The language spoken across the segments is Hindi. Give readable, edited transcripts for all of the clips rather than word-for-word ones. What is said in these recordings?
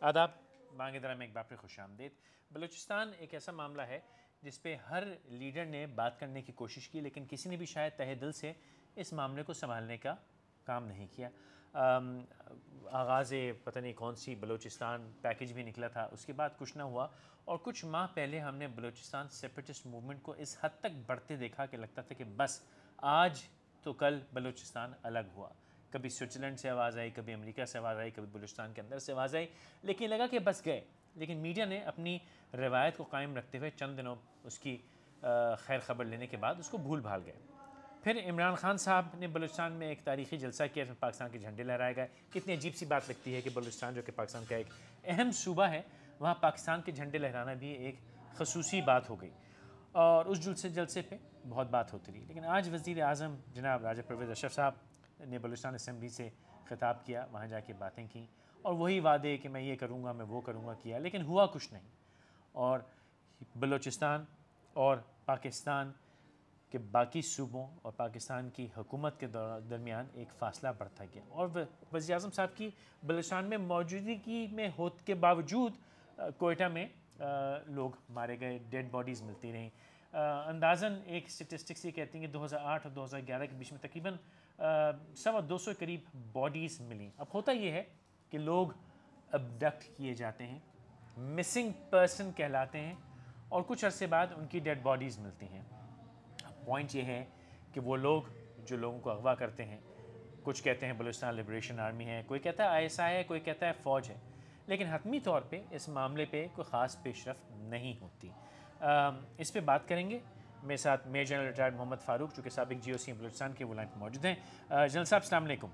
आदाब, मांगे दरा में एक बार फिर खुशामदीद। बलूचिस्तान एक ऐसा मामला है जिस पे हर लीडर ने बात करने की कोशिश की, लेकिन किसी ने भी शायद तहे दिल से इस मामले को संभालने का काम नहीं किया। आगाज़ पता नहीं कौन सी बलूचिस्तान पैकेज भी निकला था, उसके बाद कुछ ना हुआ और कुछ माह पहले हमने बलूचिस्तान सेपरेटिस्ट मूवमेंट को इस हद तक बढ़ते देखा कि लगता था कि बस आज तो कल बलूचिस्तान अलग हुआ। कभी स्विट्ज़रलैंड से आवाज़ आई, कभी अमेरिका से आवाज़ आई, कभी बलूचिस्तान के अंदर से आवाज़ आई, लेकिन लगा कि बस गए। लेकिन मीडिया ने अपनी रवायत को कायम रखते हुए चंद दिनों उसकी खैर खबर लेने के बाद उसको भूल भाल गए। फिर इमरान खान साहब ने बलूचिस्तान में एक तारीखी जलसा किया जिसमें पाकिस्तान के झंडे लहराए गए। कितनी अजीब सी बात लगती है कि बलूचिस्तान जो कि पाकिस्तान का एक अहम सूबा है, वहाँ पाकिस्तान के झंडे लहराना भी एक खसूसी बात हो गई और उस जलसे पे बहुत बात होती रही। लेकिन आज वज़ीर आज़म जनाब राजा परवेज़ अशरफ साहब ने बलूचिस्तान असम्बली से ख़िताब किया, वहाँ जाके बातें की और वही वादे कि मैं ये करूँगा, मैं वो करूँगा किया, लेकिन हुआ कुछ नहीं। और बलूचिस्तान और पाकिस्तान के बाकी सूबों और पाकिस्तान की हुकूमत के दरमियान एक फ़ासला बढ़ता गया और वज़ीर आज़म साहब की बलूचिस्तान में मौजूदगी में होने के बावजूद कोयटा में लोग मारे गए, डेड बॉडीज़ मिलती रहीं। अंदाज़न एक स्टेटिस्टिक्स ये कहती हैं कि 2008 और 2011 के बीच में तकरीबन 125 करीब बॉडीज़ मिली। अब होता ये है कि लोग अबडक्ट किए जाते हैं, मिसिंग पर्सन कहलाते हैं और कुछ अरसे बाद उनकी डेड बॉडीज़ मिलती हैं। पॉइंट ये है कि वो लोग जो लोगों को अगवा करते हैं, कुछ कहते हैं बलूचिस्तान लिबरेशन आर्मी है, कोई कहता है आईएसआई है, कोई कहता है फ़ौज है, लेकिन हतमी तौर पे इस मामले पे कोई ख़ास पेशरफ नहीं होती। इस पे बात करेंगे। मेरे साथ major general retired Mohammad Farooq जो कि साबिक GOC बलूचिस्तान के, वो लाइन पर मौजूद हैं। जनरल साहब अस्सलाम वालेकुम।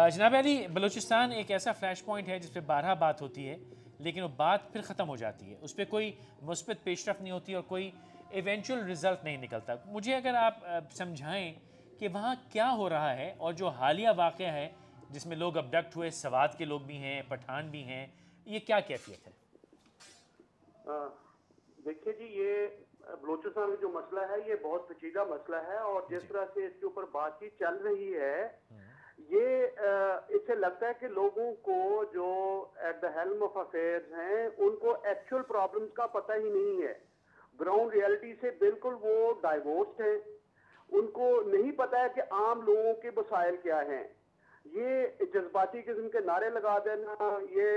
जनाब अली, बलूचिस्तान एक ऐसा फ्लैश पॉइंट है जिस पे बारहा बात होती है, लेकिन वो बात फिर ख़त्म हो जाती है, उस पर कोई मुस्बत पेशरफ नहीं होती और कोई इवेंचुअल रिज़ल्ट नहीं निकलता। मुझे अगर आप समझाएं कि वहाँ क्या हो रहा है और जो हालिया वाक़या है जिसमें लोग अबडक्ट हुए, सवात के लोग भी हैं, पठान भी हैं, ये क्या कैफियत है? देखिए जी, ये बलूचिस्तान का जो मसला है ये बहुत पेचीदा मसला है और जिस तरह से इसके ऊपर बातचीत चल रही है, ये इससे लगता है कि लोगों को जो at the helm of affairs हैं उनको एक्चुअल प्रॉब्लम्स का पता ही नहीं है। ग्राउंड रियलिटी से बिल्कुल वो डाइवोर्स्ड हैं। उनको नहीं पता है कि आम लोगों के मसाइल क्या हैं। ये जज्बाती किस्म के नारे लगा देना, ये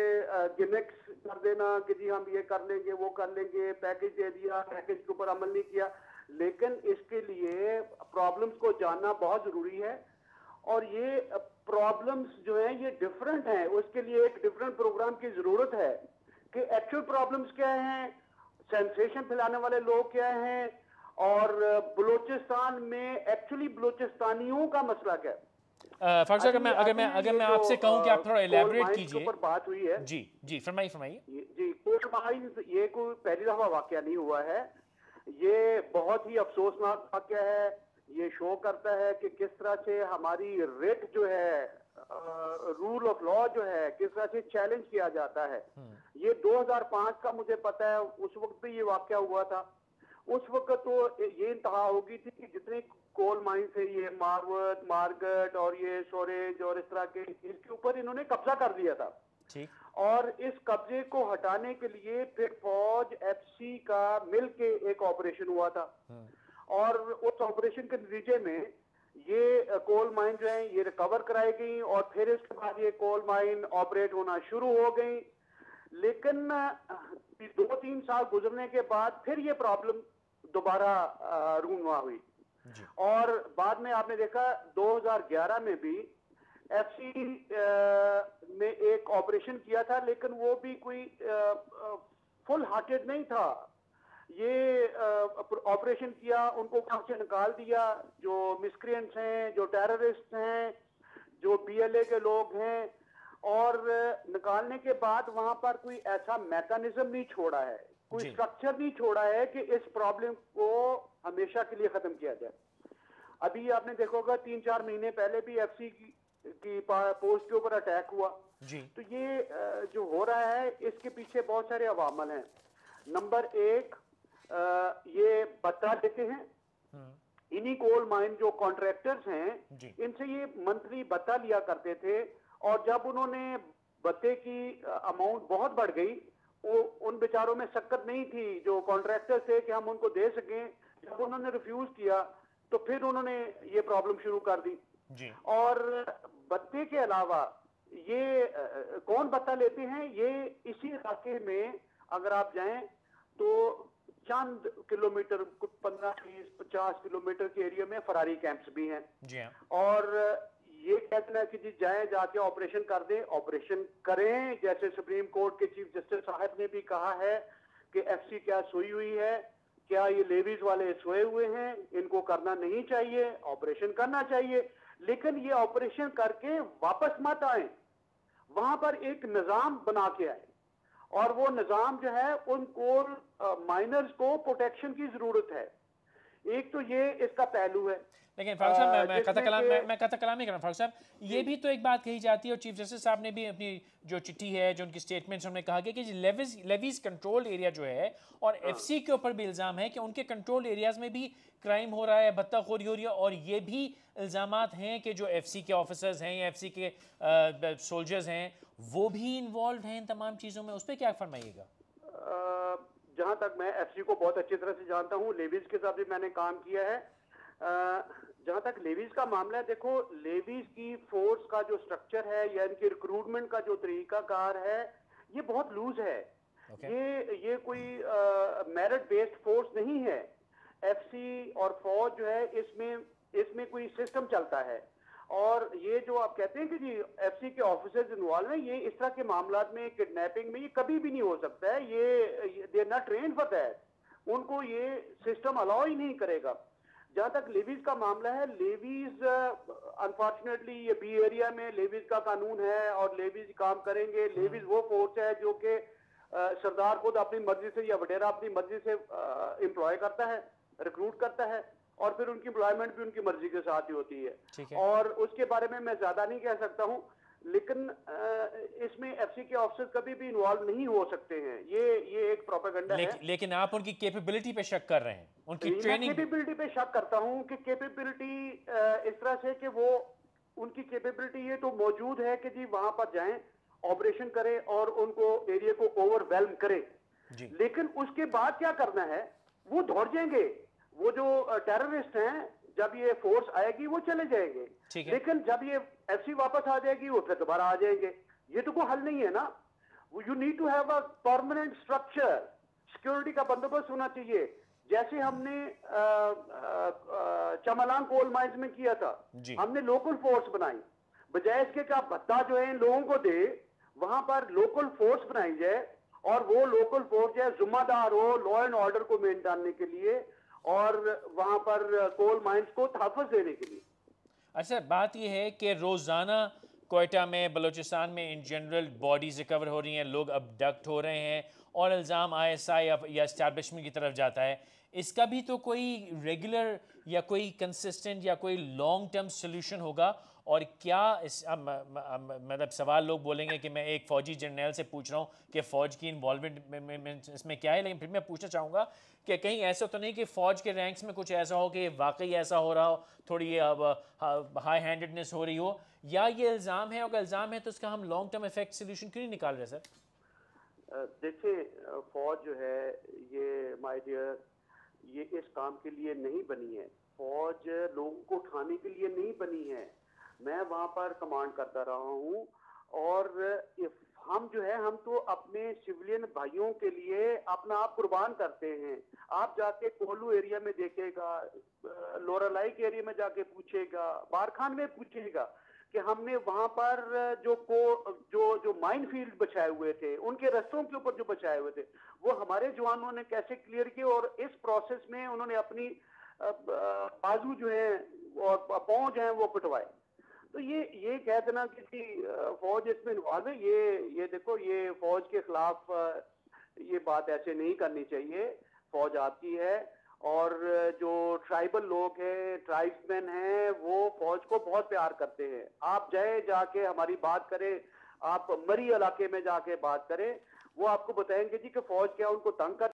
गिमिक्स कर देना कि जी हम ये कर लेंगे, वो कर लेंगे, पैकेज दे दिया, पैकेज के ऊपर अमल नहीं किया, लेकिन इसके लिए प्रॉब्लम्स को जानना बहुत जरूरी है। और ये प्रॉब्लम्स जो हैं ये डिफरेंट हैं, उसके लिए एक डिफरेंट प्रोग्राम की जरूरत है कि एक्चुअल प्रॉब्लम्स क्या हैं, सेंसेशन फैलाने वाले लोग क्या हैं और बलूचिस्तान में एक्चुअली बलूचिस्तानियों का मसला क्या है। फर्ज अगर मैं आपसे कहूं कि आप थोड़ा एलैबोरेट कीजिए। पर बात हुई है जी जी, फरमाइए। जी, कोल माइंस ये कोई पहली दफा वाकया नहीं हुआ है, ये बहुत ही अफसोसनाक वाकया है। ये शो करता है कि किस तरह से हमारी रिट जो है, रूल ऑफ लॉ जो है, किस तरह से चैलेंज किया जाता है। ये 2005 का मुझे पता है, उस वक्त भी ये वाकया हुआ था। उस वक्त तो ये इंतहा होगी थी कि जितने कोल माइंस है, ये मारवत, मारगट और ये सोरेज और इस तरह के, इसके ऊपर इन्होंने कब्जा कर दिया था। ठीक। और इस कब्जे को हटाने के लिए फिर फौज, FC का मिलके एक ऑपरेशन हुआ था और उस ऑपरेशन के नतीजे में ये कोल माइन जो है ये रिकवर कराई गई और फिर इसके बाद ये कोल माइन ऑपरेट होना शुरू हो गई। लेकिन 2-3 साल गुजरने के बाद फिर ये प्रॉब्लम दोबारा रूनुमा हुई और बाद में आपने देखा 2011 में भी FC ने एक ऑपरेशन किया था, लेकिन वो भी कोई फुल हार्टेड नहीं था। ये ऑपरेशन किया, उनको वहां से निकाल दिया, जो मिस्क्रिएंट्स हैं, जो टेररिस्ट हैं, जो BLA के लोग हैं, और निकालने के बाद वहां पर कोई ऐसा मैकेनिज्म नहीं छोड़ा है, कोई स्ट्रक्चर नहीं छोड़ा है कि इस प्रॉब्लम को हमेशा के लिए खत्म किया जाए। अभी आपने देखोगा 3-4 महीने पहले भी FC की पोस्ट के ऊपर अटैक हुआ जी। तो ये जो हो रहा है इसके पीछे बहुत सारे अवामल हैं। नंबर 1, ये बता देते हैं, इन्हीं कोल माइन जो कॉन्ट्रैक्टर्स हैं इनसे ये मंथली बता लिया करते थे और जब उन्होंने भत्ते की अमाउंट बहुत बढ़ गई। वो उन बेचारों में शक्कत नहीं थी जो कॉन्ट्रैक्टर थे कि हम उनको दे सकें। जब उन्होंने रिफ्यूज किया तो फिर उन्होंने ये प्रॉब्लम शुरू कर दी जी। और भत्ते के अलावा ये कौन भत्ता लेते हैं, ये इसी इलाके में अगर आप जाएं तो चंद किलोमीटर, 15, 20, 50 किलोमीटर के एरिया में फरारी कैंप्स भी हैं। जी हाँ। और ये कहते हैं कि जी जाएं जाके ऑपरेशन कर दें, ऑपरेशन करें। जैसे सुप्रीम कोर्ट के चीफ जस्टिस साहब ने भी कहा है कि एफसी क्या सोई हुई है, क्या ये लेवीज वाले सोए हुए हैं, इनको करना नहीं चाहिए, ऑपरेशन करना चाहिए। लेकिन ये ऑपरेशन करके वापस मत आए, वहां पर एक निजाम बना के आए और वो निजाम जो है उनको माइनर्स को प्रोटेक्शन की जरूरत है। एक तो ये इसका पहलू है। लेकिन फारूक साहब, मैं कथा कलाम ही कर रहा हूँ। फारूक साहब, ये भी तो एक बात कही जाती है और चीफ जस्टिस साहब ने भी अपनी जो चिट्ठी है, जो उनकी स्टेटमेंट्स, उन्होंने कहा कि लेवीज कंट्रोल एरिया जो है और एफसी के ऊपर भी इल्ज़ाम है कि उनके कंट्रोल एरियाज में भी क्राइम हो रहा है, भत्ताखोरी हो रही है। और ये भी इल्ज़ामात हैं कि जो एफसी के ऑफिसर्स हैं या एफसी के सोल्जर्स हैं वो भी इन्वॉल्व हैं इन तमाम चीज़ों में। उस पर क्या फरमाइएगा? जहां तक मैं एफसी को बहुत अच्छी तरह से जानता हूं, लेवीज के साथ भी मैंने काम किया है। जहां तक लेवीज का मामला है, देखो लेवीज की फोर्स का जो स्ट्रक्चर है या इनकी रिक्रूटमेंट का जो तरीकाकार है ये बहुत लूज है। ये कोई मेरिट बेस्ड फोर्स नहीं है। एफसी और फौज जो है इसमें कोई सिस्टम चलता है। और ये जो आप कहते हैं कि जी एफसी के ऑफिसर्स इन्वॉल्व हैं, ये इस तरह के मामलात में, किडनैपिंग में, ये कभी भी नहीं हो सकता है। ये they are not trained for that. उनको ये सिस्टम अलाउ ही नहीं करेगा। जहां तक लेवीज का मामला है, लेवीज अनफॉर्चुनेटली ये बी एरिया में लेवीज का कानून है और लेवीज काम करेंगे। लेवीज वो फोर्स है जो कि सरदार खुद अपनी मर्जी से या वडेरा अपनी मर्जी से एम्प्लॉय करता है, रिक्रूट करता है और फिर उनकी एम्प्लॉयमेंट भी उनकी मर्जी के साथ ही होती है। और उसके बारे में मैं ज्यादा नहीं कह सकता हूं, लेकिन इसमें एफसी के ऑफिसर्स कभी भी इन्वॉल्व नहीं हो सकते हैं। ये एक प्रोपेगेंडा है। लेकिन आप उनकी कैपेबिलिटी पे शक कर रहे हैं, उनकी ट्रेनिंग कैपेबिलिटी पे शक करता हूं कि कैपेबिलिटी इस तरह से कि वो उनकी कैपेबिलिटी ये तो मौजूद है कि जी वहां पर जाएं, ऑपरेशन करें और उनको एरिया को ओवरवेल्म करें। लेकिन उसके बाद क्या करना है, वो दौड़ जाएंगे। वो जो टेररिस्ट हैं, जब ये फोर्स आएगी वो चले जाएंगे, लेकिन जब ये एफसी वापस आ जाएगी वो फिर दोबारा आ जाएंगे। ये तो कोई हल नहीं है ना। You need to have a permanent structure, security का बंदोबस्त होना चाहिए। जैसे हमने चमलांग कोल माइंस में किया था, हमने लोकल फोर्स बनाई। बजाय इसके कि आप भत्ता जो है इन लोगों को दे, वहां पर लोकल फोर्स बनाई जाए और वो लोकल फोर्स जो है जिम्मेदार हो लॉ एंड ऑर्डर को मेंटेन के लिए और वहां पर कोल माइंस को तहफ़्फ़ुज़ देने के लिए। अच्छा, बात यह है कि रोज़ाना कोयटा में, बलूचिस्तान में इन जनरल बॉडीज़ रिकवर हो रही हैं, लोग अबडक्ट हो रहे हैं और इल्ज़ाम ISI या इस्टेब्लिशमेंट की तरफ जाता है। इसका भी तो कोई रेगुलर या कोई कंसिस्टेंट या कोई लॉन्ग टर्म सोल्यूशन होगा? और क्या मतलब सवाल लोग बोलेंगे कि मैं एक फ़ौजी जर्नल से पूछ रहा हूँ कि फ़ौज की इन्वॉल्वमेंट इसमें क्या है, लेकिन फिर मैं पूछना चाहूँगा कि कहीं ऐसा तो नहीं कि फ़ौज के रैंक्स में कुछ ऐसा हो कि वाकई ऐसा हो रहा हो, थोड़ी हाई हैंडेडनेस हो रही हो, या ये इल्ज़ाम है? अगर इल्ज़ाम है तो उसका हम लॉन्ग टर्म इफेक्ट सोल्यूशन क्यों नहीं निकाल रहे सर? देखिए, फ़ौज जो है ये माय डियर, ये इस काम के लिए नहीं बनी है। फ़ौज लोगों को उठाने के लिए नहीं बनी है। मैं वहां पर कमांड करता रहा हूं और हम जो है, हम तो अपने सिविलियन भाइयों के लिए अपना आप कुर्बान करते हैं। आप जाके कोलू एरिया में देखेगा, लोरालाई के एरिया में जाके पूछेगा, बारखान में पूछेगा कि हमने वहां पर जो माइन फील्ड बचाए हुए थे, उनके रास्तों के ऊपर जो बचाए हुए थे, वो हमारे जवानों ने कैसे क्लियर किए और इस प्रोसेस में उन्होंने अपनी बाजू जो है और पांव जो है वो पिटवाए। तो ये कह देना कि फौज इसमें इन्वॉल्व है, ये देखो, ये फौज के खिलाफ ये बात ऐसे नहीं करनी चाहिए। फौज आपकी है और जो ट्राइबल लोग हैं, ट्राइब्समैन हैं, वो फौज को बहुत प्यार करते हैं। आप जाके हमारी बात करें, आप मरी इलाके में जाके बात करें, वो आपको बताएंगे जी कि फौज क्या उनको तंग कर